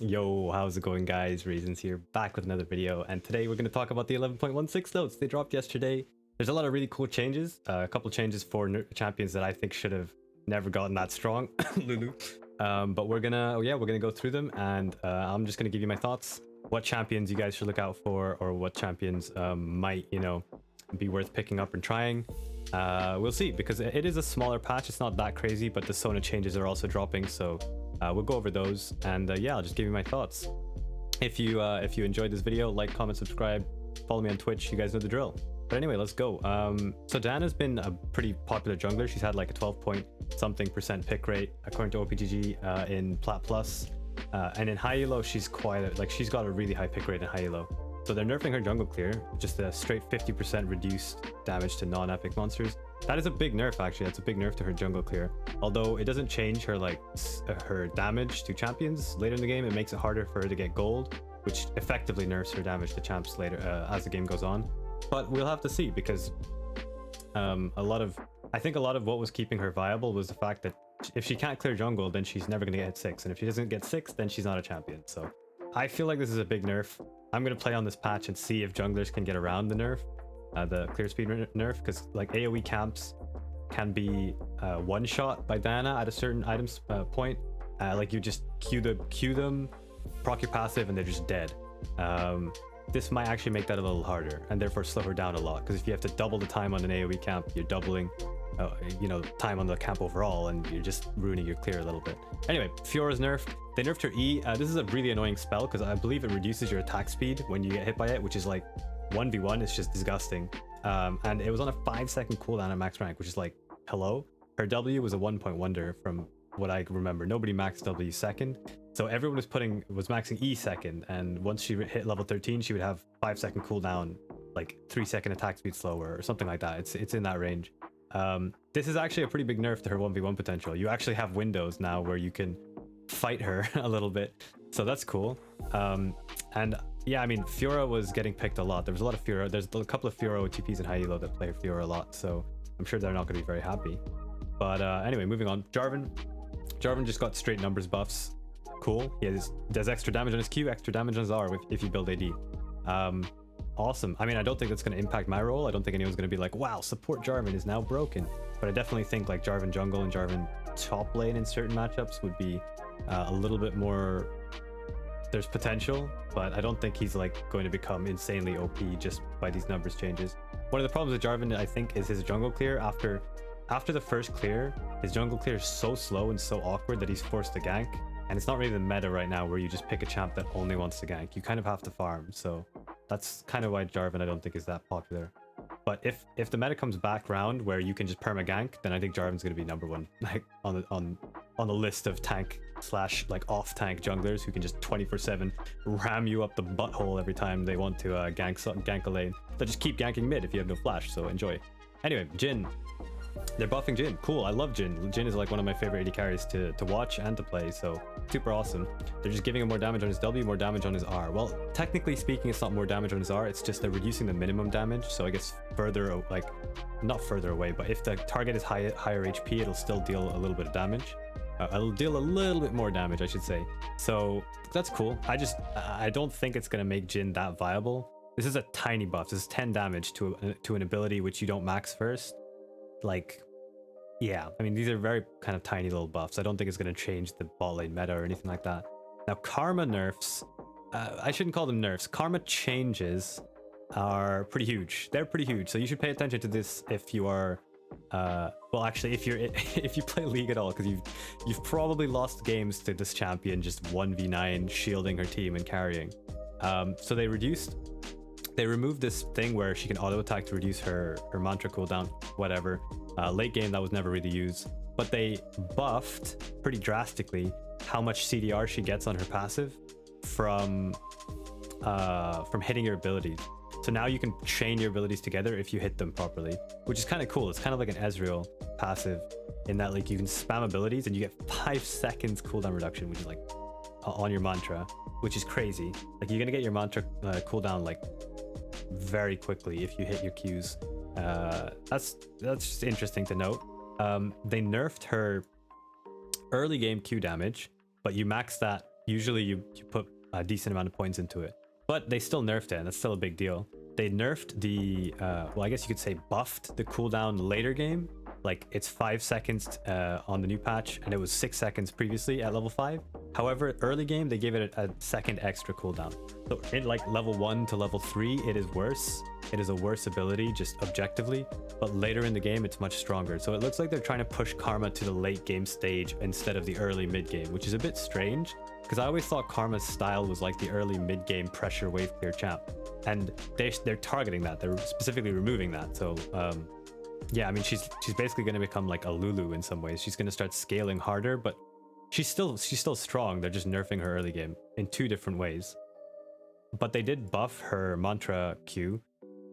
Yo, how's it going, guys? Raisins here, back with another video, and today we're going to talk about the 11.16 notes. They dropped yesterday. There's a lot of really cool changes, a couple changes for champions that I think should have never gotten that strong. LULU. But we're gonna go through them, and I'm just gonna give you my thoughts. What champions you guys should look out for, or what champions might, be worth picking up and trying. We'll see, because it is a smaller patch. It's not that crazy, but the Sona changes are also dropping, so we'll go over those, and yeah, I'll just give you my thoughts. If you enjoyed this video, like, comment, subscribe, follow me on Twitch. You guys know the drill. But anyway, let's go. So Diana's been a pretty popular jungler. She's had like a 12-point-something% pick rate according to OPGG in Plat Plus, and in high elo she's she's got a really high pick rate in high elo. So they're nerfing her jungle clear, just a straight 50% reduced damage to non-epic monsters. That is a big nerf, actually. That's a big nerf to her jungle clear. Although it doesn't change her her damage to champions later in the game. It makes it harder for her to get gold, which effectively nerfs her damage to champs later as the game goes on. But we'll have to see, because I think a lot of what was keeping her viable was the fact that if she can't clear jungle, then she's never going to get hit 6, and if she doesn't get 6, then she's not a champion. So I feel like this is a big nerf. I'm going to play on this patch and see if junglers can get around the nerf, the clear speed nerf, because like AoE camps can be one shot by Diana at a certain item's point. Like you just Q them, proc your passive, and they're just dead. This might actually make that a little harder, and therefore slow her down a lot, because if you have to double the time on an AoE camp, you're doubling time on the camp overall, and you're just ruining your clear a little bit. Anyway, Fiora's nerfed. They nerfed her E. This is a really annoying spell, because I believe it reduces your attack speed when you get hit by it, which is like 1v1. It's just disgusting. And it was on a 5-second cooldown at max rank, which is like, hello? Her W was a 1-point wonder from what I remember. Nobody maxed W second. So everyone was maxing E second, and once she hit level 13, she would have 5-second cooldown, like 3-second attack speed slower, or something like that. It's in that range. This is actually a pretty big nerf to her 1v1 potential. You actually have windows now where you can fight her a little bit, so that's cool. And yeah, I mean, Fiora was getting picked a lot. There was a lot of Fiora. There's a couple of Fiora OTPs in high elo that play Fiora a lot, so I'm sure they're not going to be very happy. But anyway, moving on. Jarvan just got straight numbers buffs. Cool. He does extra damage on his Q, extra damage on his R if you build AD. Awesome. I mean, I don't think that's going to impact my role. I don't think anyone's going to be like, wow, support Jarvan is now broken. But I definitely think like Jarvan jungle and Jarvan top lane in certain matchups would be a little bit more... There's potential, but I don't think he's like going to become insanely OP just by these numbers changes. One of the problems with Jarvan, I think, is his jungle clear. After the first clear, his jungle clear is so slow and so awkward that he's forced to gank. And it's not really the meta right now where you just pick a champ that only wants to gank. You kind of have to farm, so that's kind of why Jarvan I don't think is that popular. But if the meta comes back round where you can just perma gank, then I think Jarvan's going to be number one, like on the list of tank / like off tank junglers who can just 24/7 ram you up the butthole every time they want to gank a lane. They'll just keep ganking mid if you have no flash, so enjoy. Anyway, Jhin. They're buffing Jhin. Cool, I love Jhin. Jhin is like one of my favorite AD carries to watch and to play, so super awesome. They're just giving him more damage on his W, more damage on his R. Well, technically speaking, it's not more damage on his R, it's just they're reducing the minimum damage, so I guess further, like, not further away, but if the target is higher HP, it'll still deal a little bit of damage. It'll deal a little bit more damage, I should say. So that's cool. I don't think it's going to make Jhin that viable. This is a tiny buff. This is 10 damage to an ability which you don't max first. Like, yeah, I mean, these are very kind of tiny little buffs. I don't think it's going to change the bot lane meta or anything like that. Now, Karma nerfs, I shouldn't call them nerfs. Karma changes are pretty huge. They're pretty huge. So you should pay attention to this if you are, well, actually, if you play League at all, because you've probably lost games to this champion just 1v9 shielding her team and carrying. So they removed this thing where she can auto attack to reduce her mantra cooldown, whatever. Late game, that was never really used, but they buffed pretty drastically how much CDR she gets on her passive from hitting your abilities. So now you can chain your abilities together if you hit them properly, which is kind of cool. It's kind of like an Ezreal passive in that, like, you can spam abilities and you get 5 seconds cooldown reduction, which is like on your mantra, which is crazy. Like, you're gonna get your mantra cooldown like very quickly if you hit your Qs. That's just interesting to note. They nerfed her early game Q damage, but you max that usually you put a decent amount of points into it. But they still nerfed it, and that's still a big deal. They nerfed the, well, I guess you could say buffed the cooldown later game. Like, it's 5 seconds on the new patch, and it was 6 seconds previously at level 5. However, early game, they gave it a second extra cooldown. So in like level 1 to level 3, it is worse. It is a worse ability, just objectively. But later in the game, it's much stronger. So it looks like they're trying to push Karma to the late game stage instead of the early mid game, which is a bit strange. Because I always thought Karma's style was like the early mid game pressure wave clear champ. And they're targeting that. They're specifically removing that. So, yeah, I mean, she's basically going to become like a Lulu in some ways. She's going to start scaling harder, but she's still strong. They're just nerfing her early game in 2 different ways. But they did buff her mantra Q.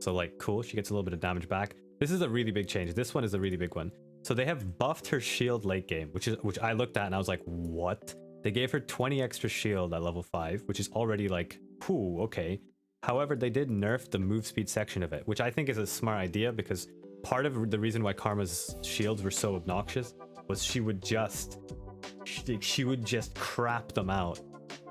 So like, cool, she gets a little bit of damage back. This is a really big change. This one is a really big one. So they have buffed her shield late game, which I looked at and I was like, what? They gave her 20 extra shield at level 5, which is already like, whew, okay. However, they did nerf the move speed section of it, which I think is a smart idea, because part of the reason why Karma's shields were so obnoxious was she would just crap them out,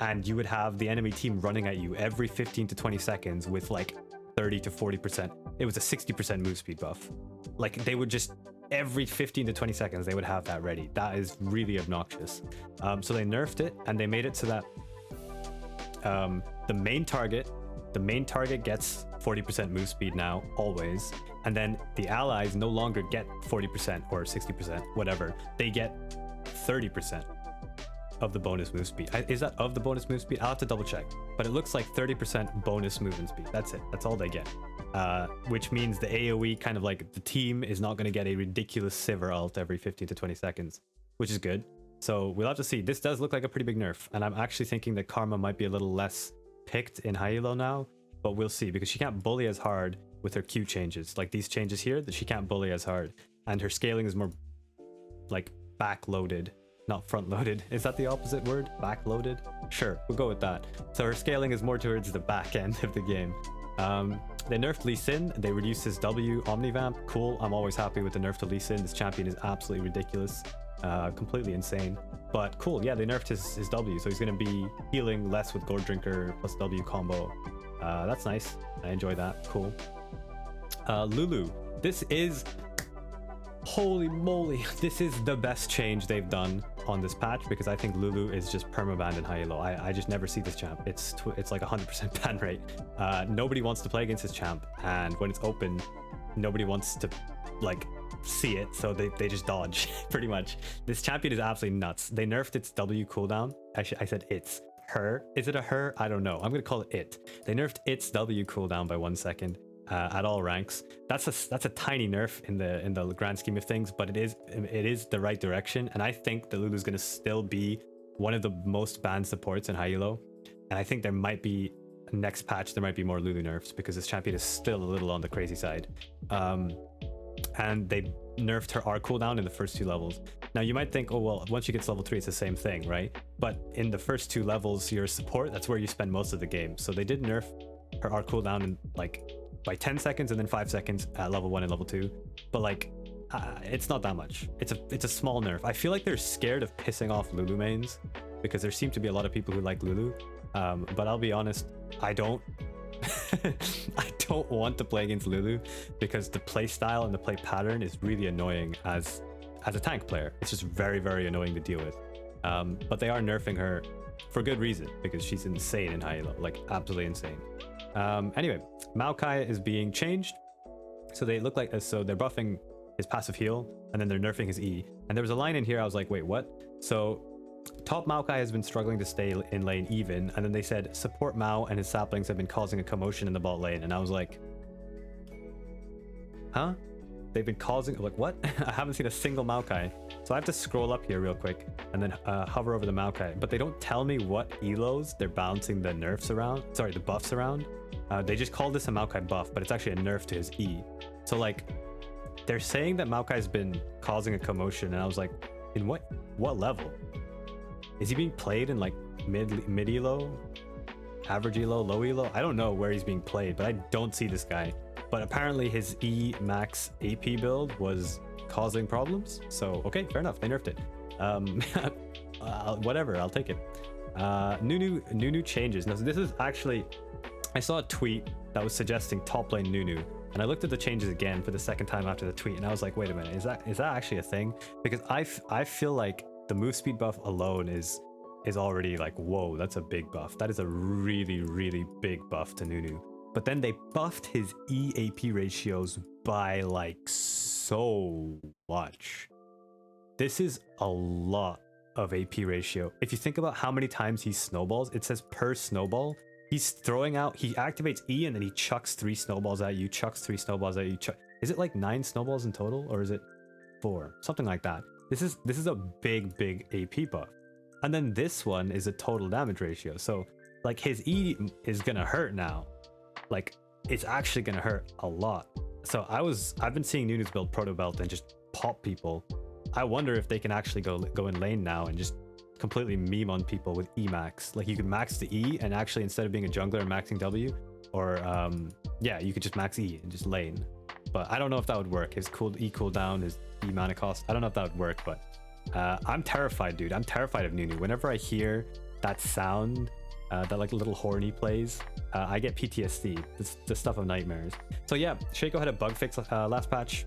and you would have the enemy team running at you every 15 to 20 seconds with like 30 to 40%. It was a 60% move speed buff. Like, they would just every 15 to 20 seconds they would have that ready. That is really obnoxious. So they nerfed it, and they made it so that the main target gets 40% move speed now, always. And then the allies no longer get 40% or 60%, whatever. They get 30% of the bonus move speed. Is that of the bonus move speed? I'll have to double check. But it looks like 30% bonus movement speed. That's it. That's all they get. Which means the AoE, kind of like the team, is not going to get a ridiculous Sivir ult every 15 to 20 seconds, which is good. So we'll have to see. This does look like a pretty big nerf. And I'm actually thinking that Karma might be a little less picked in high elo now, but we'll see, because she can't bully as hard with her Q changes. Like these changes here, that she can't bully as hard, and her scaling is more like back-loaded, not front-loaded. Is that the opposite word? Back-loaded? Sure, we'll go with that. So her scaling is more towards the back end of the game. They nerfed Lee Sin. They reduced his W Omnivamp. Cool. I'm always happy with the nerf to Lee Sin. This champion is absolutely ridiculous. Completely insane. But cool, yeah, they nerfed his W, so he's going to be healing less with Gold Drinker plus W combo. That's nice. I enjoy that. Cool. Lulu. This is... Holy moly. This is the best change they've done on this patch, because I think Lulu is just permabanned in high elo. I just never see this champ. It's like 100% ban rate. Nobody wants to play against this champ, and when it's open, nobody wants to like see it, so they just dodge pretty much. This champion is absolutely nuts. They nerfed its W cooldown. Actually, I said it's her. Is it a her? I don't know. I'm gonna call it it. They nerfed its W cooldown by 1 second. At all ranks. That's a tiny nerf in the grand scheme of things, but it is the right direction, and I think that Lulu's gonna still be one of the most banned supports in high elo, and I think there might be next patch there might be more Lulu nerfs, because this champion is still a little on the crazy side. And they nerfed her R cooldown in the first 2 levels. Now you might think, oh well, once you get to level 3 it's the same thing, right? But in the first 2 levels you're a support, that's where you spend most of the game. So they did nerf her R cooldown in like by 10 seconds and then 5 seconds at level 1 and level 2, but like it's not that much. It's a small nerf. I feel like they're scared of pissing off Lulu mains, because there seem to be a lot of people who like Lulu, but I'll be honest, I don't I don't want to play against Lulu, because the play style and the play pattern is really annoying as a tank player. It's just very, very annoying to deal with. But they are nerfing her for good reason, because she's insane in high elo, like absolutely insane. Anyway, Maokai is being changed. So they look like, so they're buffing his passive heal, and then they're nerfing his E. And there was a line in here, I was like, wait, what? So top Maokai has been struggling to stay in lane even, and then they said support Mao and his saplings have been causing a commotion in the bot lane, and I was like, huh? They've been causing, like, what? I haven't seen a single Maokai. So I have to scroll up here real quick and then hover over the Maokai, but they don't tell me what elos they're bouncing the nerfs around, sorry, the buffs around. They just call this a Maokai buff, but it's actually a nerf to his E. So like, they're saying that Maokai's been causing a commotion, and I was like, in what level? Is he being played in like mid elo, average elo, low elo? I don't know where he's being played, but I don't see this guy. But apparently his E max AP build was causing problems. So okay, fair enough, they nerfed it. Whatever, I'll take it. Nunu changes. Now, this is actually, I saw a tweet that was suggesting top lane Nunu, and I looked at the changes again for the second time after the tweet, and I was like, wait a minute, is that actually a thing? Because I feel like the move speed buff alone is already like, whoa, that's a big buff. That is a really, really big buff to Nunu. But then they buffed his EAP ratios by like so much. This is a lot of AP ratio. If you think about how many times he snowballs, it says per snowball. He's throwing out, he activates E and then he chucks 3 snowballs at you, chucks 3 snowballs at you. Is it like 9 snowballs in total, or is it 4? Something like that. This is a big AP buff. And then this one is a total damage ratio. So like his E is gonna hurt now. Like it's actually gonna hurt a lot. So I've been seeing Nunu's build Proto Belt and just pop people. I wonder if they can actually go in lane now and just completely meme on people with E max. Like you could max the E and actually instead of being a jungler and maxing W, or yeah, you could just max E and just lane. But I don't know if that would work. His E cooldown, his E mana cost, I don't know if that would work, but I'm terrified, dude. I'm terrified of Nunu. Whenever I hear that sound, that like little horn he plays, I get PTSD. It's the stuff of nightmares. So yeah, Shaco had a bug fix last patch,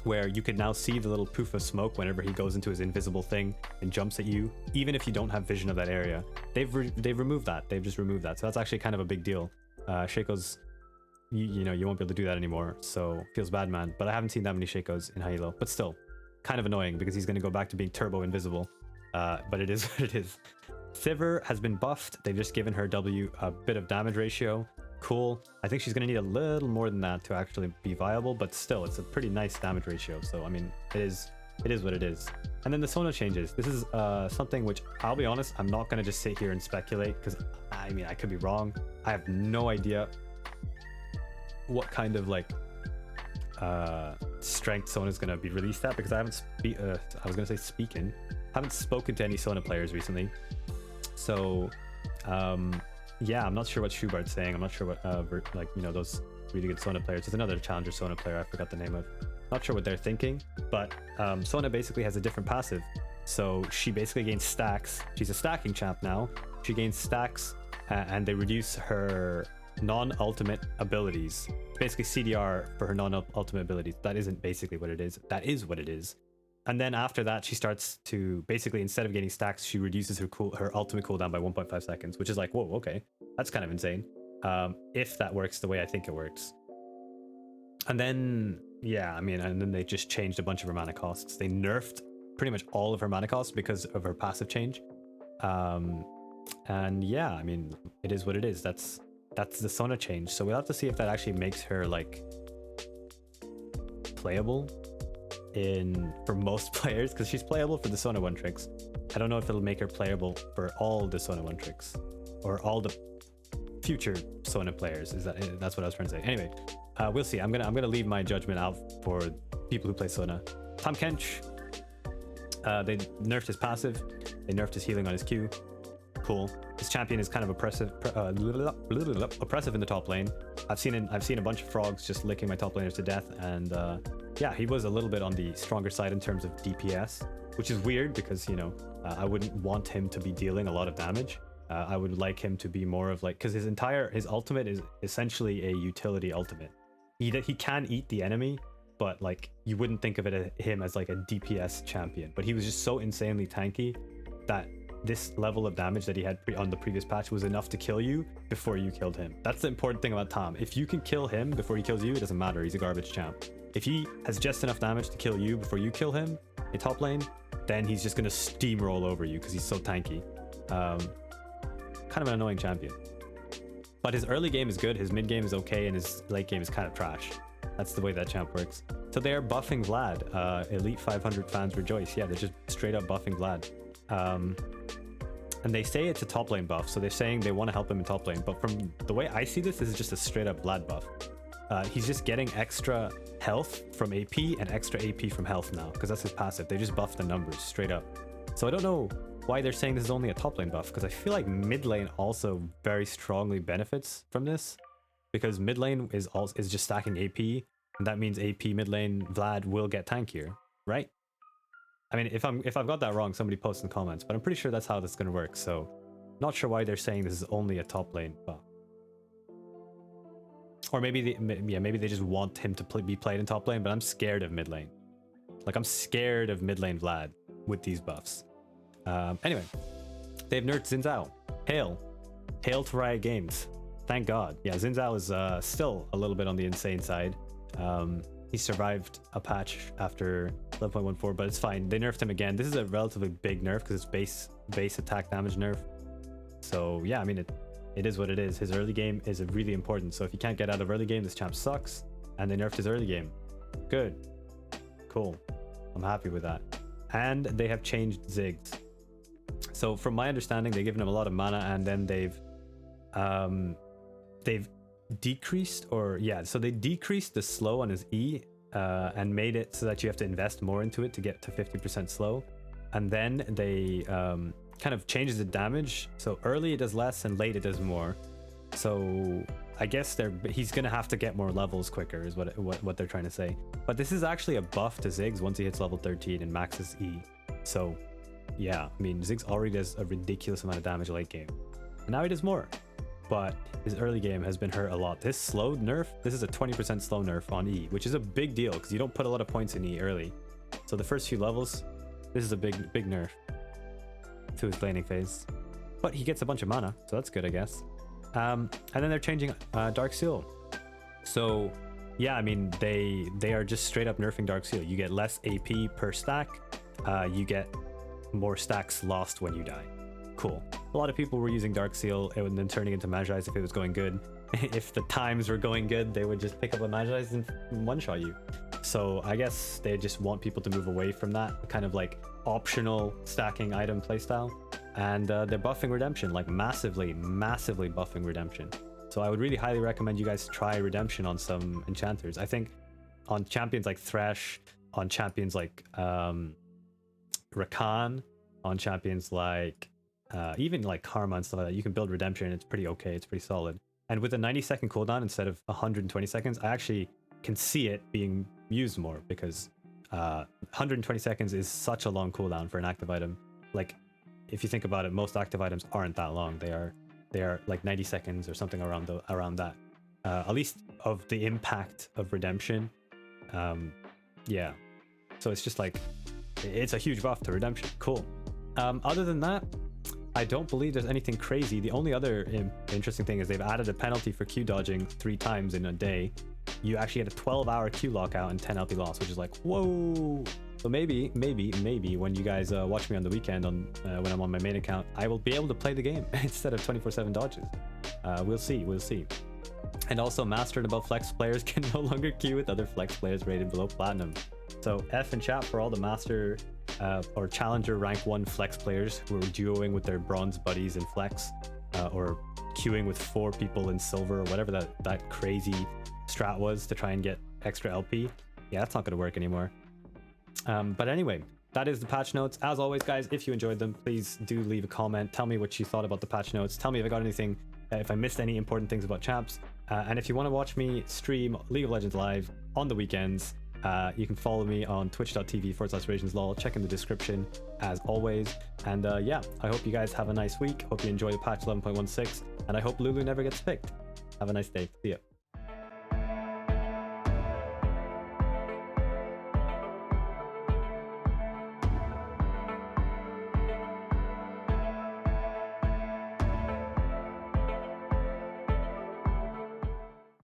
where you can now see the little poof of smoke whenever he goes into his invisible thing and jumps at you, even if you don't have vision of that area. They've removed that. They've just removed that. So that's actually kind of a big deal. Shaco's, you know, you won't be able to do that anymore. So feels bad, man. But I haven't seen that many Shacos in Halo. But still, kind of annoying because he's going to go back to being turbo invisible. But it is what it is. Sivir has been buffed. They've just given her W a bit of damage ratio. Cool. I think she's going to need a little more than that to actually be viable, but still, it's a pretty nice damage ratio. So, I mean, it is what it is. And then the Sona changes. This is something which, I'll be honest, I'm not going to just sit here and speculate, because, I mean, I could be wrong. I have no idea what kind of, like, strength Sona is going to be released at, because I haven't haven't spoken to any Sona players recently. So, yeah, I'm not sure what Schubart's saying. I'm not sure what, like, you know, those really good Sona players. There's another challenger Sona player I forgot the name of. Not sure what they're thinking, but Sona basically has a different passive. So she basically gains stacks. She's a stacking champ now. She gains stacks, and they reduce her non-ultimate abilities. Basically CDR for her non-ultimate abilities. That isn't basically what it is. That is what it is. And then after that, she starts to basically, instead of getting stacks, she reduces her ultimate cooldown by 1.5 seconds, which is like, whoa, okay, that's kind of insane. If that works the way I think it works. And then, yeah, I mean, and then they just changed a bunch of her mana costs. They nerfed pretty much all of her mana costs because of her passive change. And yeah, I mean, it is what it is. That's the Sona change. So we'll have to see if that actually makes her like playable for most players, because she's playable for the Sona 1 tricks. I don't know if it'll make her playable for all the Sona 1 tricks or all the future Sona players. That's what I was trying to say. Anyway, we'll see. I'm gonna leave my judgment out for people who play Sona. Tom Kench, they nerfed his passive. They nerfed his healing on his Q. Cool. His champion is kind of oppressive in the top lane. I've seen a bunch of frogs just licking my top laners to death, and yeah, he was a little bit on the stronger side in terms of DPS, which is weird because, you know, I wouldn't want him to be dealing a lot of damage. I would like him to be more of like, because his ultimate is essentially a utility ultimate. He can eat the enemy, but like you wouldn't think of him as like a DPS champion. But he was just so insanely tanky that this level of damage that he had on the previous patch was enough to kill you before you killed him. That's the important thing about Tom. If you can kill him before he kills you, it doesn't matter. He's a garbage champ. If he has just enough damage to kill you before you kill him in top lane, then he's just going to steamroll over you because he's so tanky. Kind of an annoying champion. But his early game is good, his mid game is okay, and his late game is kind of trash. That's the way that champ works. So they are buffing Vlad. Elite 500 fans rejoice. Yeah, they're just straight up buffing Vlad. And they say it's a top lane buff, so they're saying they want to help him in top lane. But from the way I see this is just a straight up Vlad buff. He's just getting extra health from AP and extra AP from health now, because that's his passive. They just buffed the numbers straight up. So I don't know why they're saying this is only a top lane buff, because I feel like mid lane also very strongly benefits from this, because mid lane is just stacking AP, and that means AP mid lane Vlad will get tankier, right? I mean, if I've got that wrong, somebody post in the comments, but I'm pretty sure that's how this is going to work. So Not sure why they're saying this is only a top lane buff. Or maybe maybe they just want him to be played in top lane, but I'm scared of mid lane. Like, I'm scared of mid lane Vlad with these buffs. Anyway, they've nerfed Xin Zhao. Hail to Riot Games. Thank God. Yeah, Xin Zhao is still a little bit on the insane side. He survived a patch after 11.14, but it's fine. They nerfed him again. This is a relatively big nerf because it's base attack damage nerf. So yeah, I mean, it is what it is. His early game is really important. So if you can't get out of early game, this champ sucks. And they nerfed his early game. Good. Cool. I'm happy with that. And they have changed Ziggs. So from my understanding, they've given him a lot of mana, and then they've decreased, or yeah, so they decreased the slow on his E and made it so that you have to invest more into it to get to 50% slow. And then they kind of changes the damage. So early it does less and late it does more. So I guess he's gonna have to get more levels quicker is what they're trying to say. But this is actually a buff to Ziggs once he hits level 13 and maxes E. So yeah, I mean, Ziggs already does a ridiculous amount of damage late game, and now he does more. But his early game has been hurt a lot. This slow nerf, this is a 20% slow nerf on E, which is a big deal because you don't put a lot of points in E early. So the first few levels, this is a big nerf to his laning phase. But he gets a bunch of mana, so that's good, I guess. And then they're changing Dark Seal. So yeah, I mean, they are just straight up nerfing Dark Seal. You get less AP per stack. You get more stacks lost when you die. Cool. A lot of people were using Dark Seal and then turning into Magi's if it was going good. If the times were going good, they would just pick up a Magi's and one-shot you. So I guess they just want people to move away from that kind of like optional stacking item playstyle. And they're buffing Redemption, like massively buffing Redemption. So I would really highly recommend you guys try Redemption on some enchanters. I think on champions like Thresh, on champions like Rakan, on champions like even like Karma and stuff like that, you can build Redemption. It's pretty okay. It's pretty solid. And with a 90-second cooldown instead of 120 seconds, I actually can see it being used more because 120 seconds is such a long cooldown for an active item. Like, if you think about it, most active items aren't that long. They are like 90 seconds or something around that. At least of the impact of Redemption. Yeah. So it's just like, it's a huge buff to Redemption. Cool. Other than that, I don't believe there's anything crazy. The only other interesting thing is they've added a penalty for Q dodging 3 times in a day. You actually get a 12-hour Q lockout and 10 LP loss, which is like, whoa. So maybe when you guys watch me on the weekend when I'm on my main account, I will be able to play the game instead of 24/7 dodges. We'll see. And also, Master and above flex players can no longer queue with other flex players rated below Platinum. So F in chat for all the Master or Challenger rank 1 flex players who are duoing with their bronze buddies in flex, or queuing with 4 people in silver, or whatever that crazy strat was to try and get extra LP. Yeah, that's not going to work anymore. But anyway, that is the patch notes. As always, guys, if you enjoyed them, please do leave a comment. Tell me what you thought about the patch notes. Tell me if I got anything, if I missed any important things about champs. And if you want to watch me stream League of Legends live on the weekends, you can follow me on twitch.tv/RazionsLol. Check in the description as always. And yeah, I hope you guys have a nice week. Hope you enjoy the patch 11.16, and I hope Lulu never gets picked. Have a nice day. See ya.